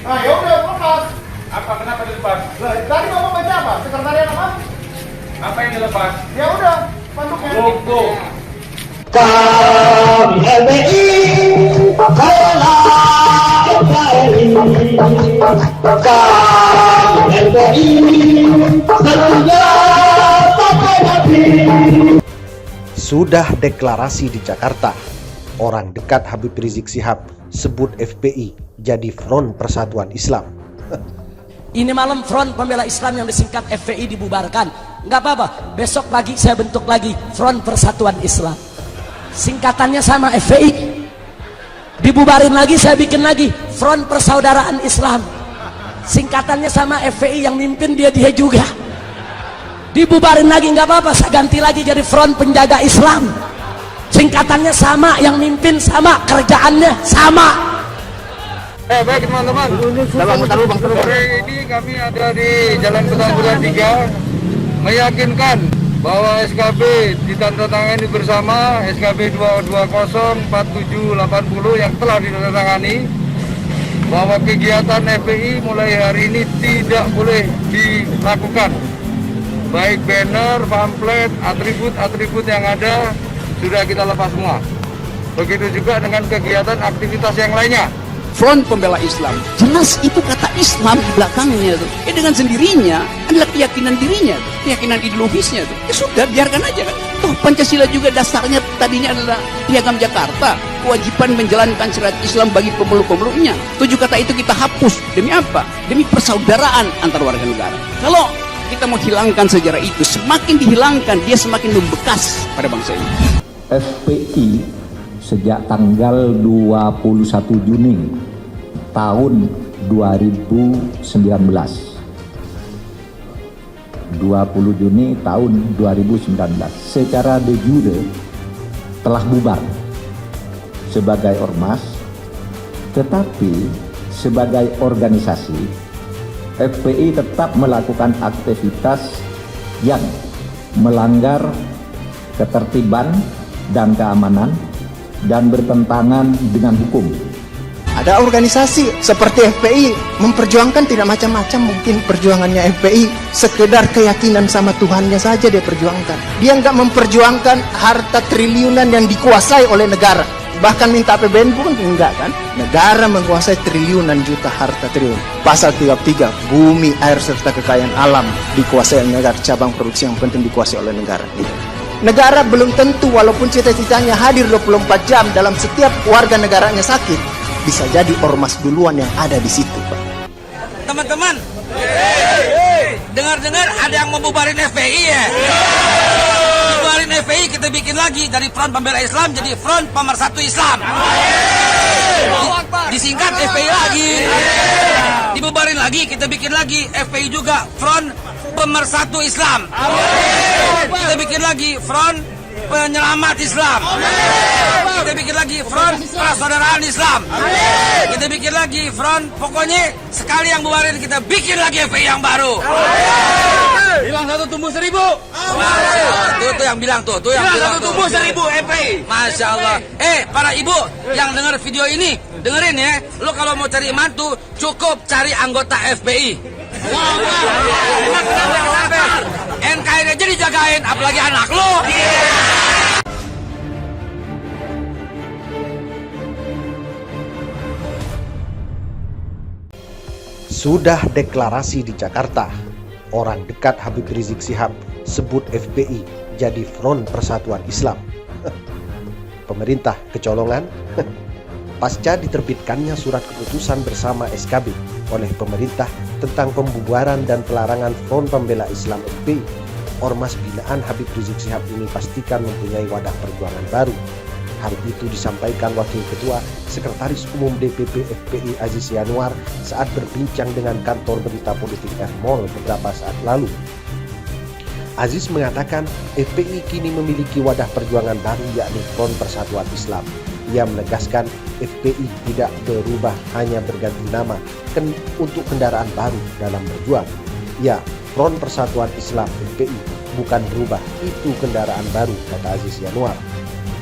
Nah, ya udah lepas. Apa kenapa dilepas? Lah, tadi Bapak baca apa? Sekretariat apa? Apa yang dilepas? Ya udah, spanduknya. Logo. Kami LBI bela NKRI, kami LBI setia sampai mati. Sudah deklarasi di Jakarta, orang dekat Habib Rizik Syihab sebut FPI jadi Front Persatuan Islam. Ini malam Front Pembela Islam yang disingkat FPI dibubarkan. Nggak apa-apa, besok pagi saya bentuk lagi Front Persatuan Islam. Singkatannya sama FPI. Dibubarin lagi, saya bikin lagi Front Persaudaraan Islam. Singkatannya sama FPI, yang mimpin dia juga. Dibubarin lagi nggak apa-apa, saya ganti lagi jadi Front Penjaga Islam. Singkatannya sama, yang mimpin sama, kerjaannya sama. Baik teman-teman, sore ini kami ada di Jalan Petamburan 3 meyakinkan bahwa SKB ditandatangani bersama SKB 2204780 yang telah ditandatangani, bahwa kegiatan FPI mulai hari ini tidak boleh dilakukan. Baik banner, pamflet, atribut yang ada sudah kita lepas semua. Begitu juga dengan kegiatan aktivitas yang lainnya. Front Pembela Islam, jelas itu kata Islam di belakangnya tuh. Dengan sendirinya adalah keyakinan dirinya tuh, keyakinan ideologisnya tuh. Ya sudah, biarkan aja kan. Toh Pancasila juga dasarnya tadinya adalah Piagam Jakarta, kewajiban menjalankan syariat Islam bagi pemeluk-pemeluknya. 7 kata itu kita hapus. Demi apa? Demi persaudaraan antar warga negara. Kalau kita mau hilangkan sejarah itu, semakin dihilangkan dia semakin membekas pada bangsa ini. FPI sejak tanggal 21 Juni tahun 2019, 20 Juni tahun 2019 secara de jure telah bubar sebagai ormas, tetapi sebagai organisasi FPI tetap melakukan aktivitas yang melanggar ketertiban dan keamanan dan bertentangan dengan hukum. Ada organisasi seperti FPI memperjuangkan tidak macam-macam, mungkin perjuangannya FPI sekedar keyakinan sama Tuhannya saja dia perjuangkan. Dia nggak memperjuangkan harta triliunan yang dikuasai oleh negara. Bahkan minta APBN pun enggak kan? Negara menguasai triliunan juta harta triliun. Pasal 33, bumi, air serta kekayaan alam dikuasai oleh negara, cabang produksi yang penting dikuasai oleh negara. Negara belum tentu, walaupun cita-citanya hadir 24 jam dalam setiap warga negaranya sakit, bisa jadi ormas duluan yang ada di situ, Pak. Teman-teman, dengar-dengar ada yang mau bubarin FPI ya? Bubarin FPI, kita bikin lagi dari Front Pembela Islam jadi Front Pemersatu Islam. Disingkat FPI lagi. Dibubarin lagi, kita bikin lagi FPI juga Front Pemersatu Islam. Kita bikin lagi Front Penyelamat Islam. Kita bikin lagi Front Persaudaraan Islam. Kita bikin lagi Front, pokoknya sekali yang bubarin kita bikin lagi FPI yang baru. Hilang satu tumbuh 1000. Tuh yang bilang tuh yang bilang satu tumbuh 1000 FPI. Masya Allah. Para ibu yang dengar video ini, dengerin ya. Lo kalau mau cari mantu cukup cari anggota FPI. NKRI aja dijagain, apalagi anak lo. Sudah deklarasi di Jakarta, orang dekat Habib Rizik Syihab sebut FPI jadi Front Persatuan Islam. Pemerintah kecolongan. Pasca diterbitkannya surat keputusan bersama SKB oleh pemerintah tentang pembubaran dan pelarangan Front Pembela Islam FPI, ormas binaan Habib Rizik Syihab ini pastikan mempunyai wadah perjuangan baru. Hal itu disampaikan Wakil Ketua Sekretaris Umum DPP FPI Aziz Yanuar saat berbincang dengan kantor berita politik Mall beberapa saat lalu. Aziz mengatakan FPI kini memiliki wadah perjuangan baru, yakni Front Persatuan Islam. Ia menegaskan FPI tidak berubah, hanya berganti nama untuk kendaraan baru dalam berjuang. Ya, Front Persatuan Islam FPI bukan berubah, itu kendaraan baru, kata Aziz Yanuar.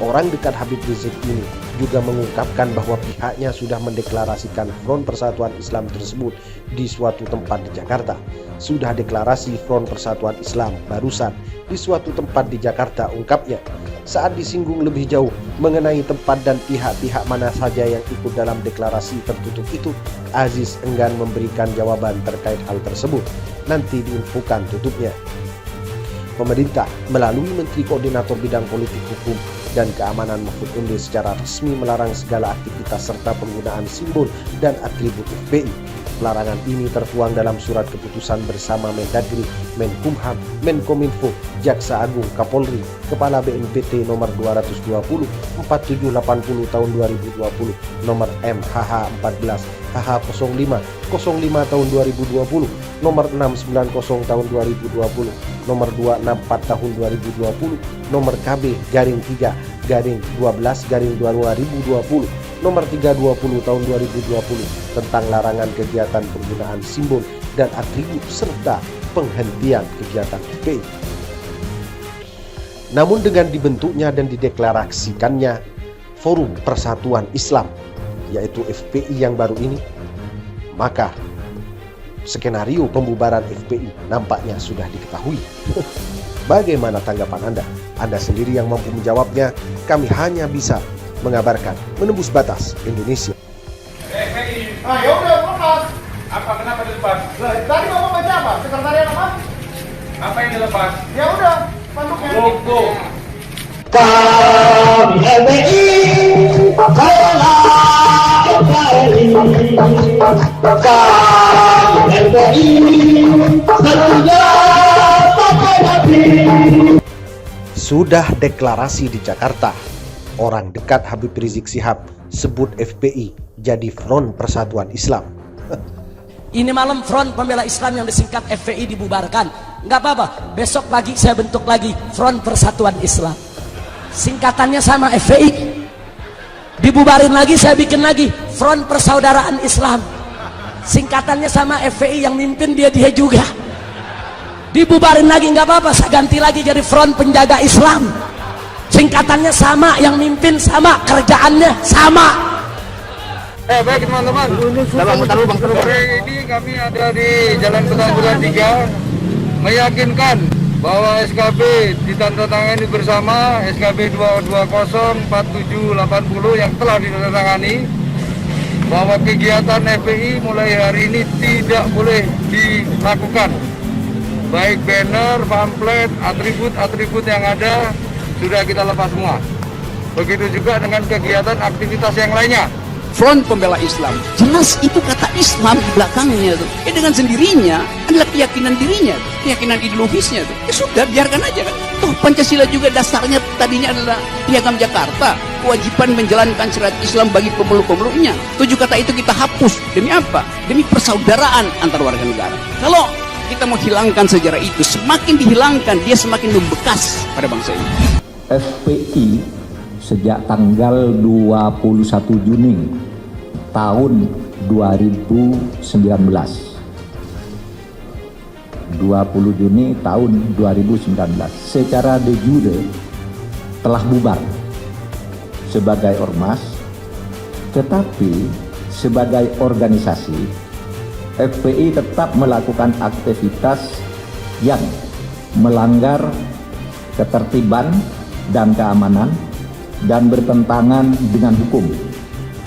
Orang dekat Habib Rizik ini juga mengungkapkan bahwa pihaknya sudah mendeklarasikan Front Persatuan Islam tersebut di suatu tempat di Jakarta. Sudah deklarasi Front Persatuan Islam barusan di suatu tempat di Jakarta, ungkapnya. Saat disinggung lebih jauh mengenai tempat dan pihak-pihak mana saja yang ikut dalam deklarasi tertutup itu, Aziz enggan memberikan jawaban terkait hal tersebut. Nanti diinfokan tutupnya. Pemerintah melalui Menteri Koordinator Bidang Politik Hukum dan Keamanan Mahfud MD secara resmi melarang segala aktivitas serta penggunaan simbol dan atribut FPI. Larangan ini tertuang dalam surat keputusan bersama Mendagri, Menkumham, Menkominfo, Jaksa Agung, Kapolri, Kepala BNPT nomor 220 4780 tahun 2020, nomor MHH 14 HH 05 05 tahun 2020, nomor 690 tahun 2020, nomor 264 tahun 2020, nomor KB garing 3 garing 12 garing 2020, nomor 320 tahun 2020 tentang larangan kegiatan penggunaan simbol dan atribut serta penghentian kegiatan FPI. Namun dengan dibentuknya dan dideklarasikannya Forum Persatuan Islam, yaitu FPI yang baru ini, maka skenario pembubaran FPI nampaknya sudah diketahui. Bagaimana tanggapan Anda? Anda sendiri yang mampu menjawabnya. Kami hanya bisa mengabarkan menembus batas Indonesia. Ah, ya udah, lepas. Apa kenapa dilepas? Tadi Bapak baca apa? Sekretariat apa? Apa yang dilepas? Ya udah, spanduknya. Logo. Kami FPI bela NKRI. Kami FPI setia sampai mati. Sudah deklarasi di Jakarta, orang dekat Habib Rizik Syihab sebut FPI jadi Front Persatuan Islam. Ini malam Front Pembela Islam yang disingkat FPI dibubarkan. Nggak apa-apa, besok pagi saya bentuk lagi Front Persatuan Islam. Singkatannya sama FPI. Dibubarin lagi, saya bikin lagi Front Persaudaraan Islam. Singkatannya sama FPI, yang mimpin dia juga. Dibubarin lagi nggak apa-apa, saya ganti lagi jadi Front Penjaga Islam. Singkatannya sama, yang mimpin sama, kerjaannya sama. Baik teman-teman, sore ini kami ada di Jalan Petamburan 3 meyakinkan bahwa SKB ditandatangani bersama SKB 2204780 yang telah ditandatangani, bahwa kegiatan FPI mulai hari ini tidak boleh dilakukan. Baik banner, pamflet, atribut yang ada sudah kita lepas semua. Begitu juga dengan kegiatan aktivitas yang lainnya. Front Pembela Islam, jelas itu kata Islam di belakangnya tuh. Dengan sendirinya adalah keyakinan dirinya, keyakinan ideologisnya tuh. Ya sudah, biarkan aja kan. Toh Pancasila juga dasarnya tadinya adalah Piagam Jakarta, kewajiban menjalankan syariat Islam bagi pemeluk-pemeluknya. 7 kata itu kita hapus. Demi apa? Demi persaudaraan antar warga negara. Kalau kita mau hilangkan sejarah itu, semakin dihilangkan dia semakin membekas pada bangsa ini. FPI sejak tanggal 21 Juni tahun 2019, 20 Juni tahun 2019 secara de jure telah bubar sebagai ormas, tetapi sebagai organisasi FPI tetap melakukan aktivitas yang melanggar ketertiban dan keamanan dan bertentangan dengan hukum.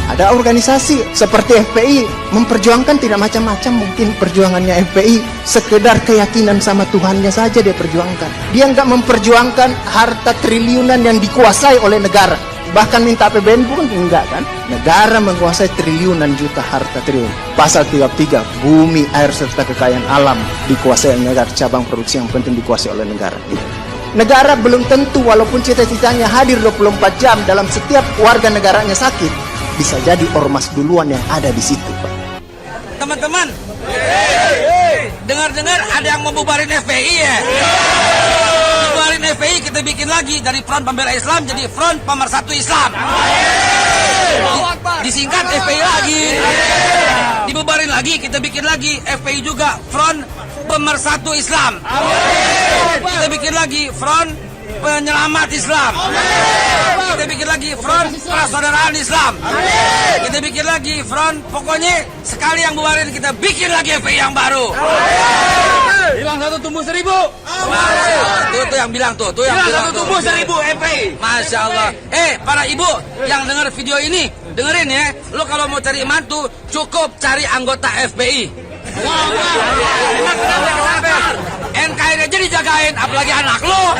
Ada organisasi seperti FPI memperjuangkan tidak macam-macam, mungkin perjuangannya FPI sekedar keyakinan sama Tuhannya saja dia perjuangkan. Dia nggak memperjuangkan harta triliunan yang dikuasai oleh negara. Bahkan minta APBN pun enggak kan. Negara menguasai triliunan juta harta triliun. Pasal 33, bumi, air serta kekayaan alam dikuasai oleh negara. Cabang produksi yang penting dikuasai oleh negara. Negara belum tentu, walaupun cita-citanya hadir 24 jam dalam setiap warga negaranya sakit, bisa jadi ormas duluan yang ada di situ, Pak. Teman-teman, dengar-dengar ada yang mau bubarin FPI ya? Bubarin FPI, kita bikin lagi dari Front Pembela Islam jadi Front Pemersatu Islam. Disingkat FPI lagi. Dibubarin lagi, kita bikin lagi FPI juga Front Pemersatu Islam. Kita bikin lagi Front penyelamat Islam. Kita bikin lagi front persaudaraan Islam. Kita bikin lagi front, pokoknya sekali yang bubarin kita bikin lagi FPI yang baru. Hilang satu tumbuh 1000. Tuh yang bilang tuh yang bilang satu tumbuh 1000 FPI. Masya Allah. Para ibu yang dengar video ini, dengerin ya. Lo kalau mau cari mantu, cukup cari anggota FPI. NKRI aja dijagain, apalagi anak lo.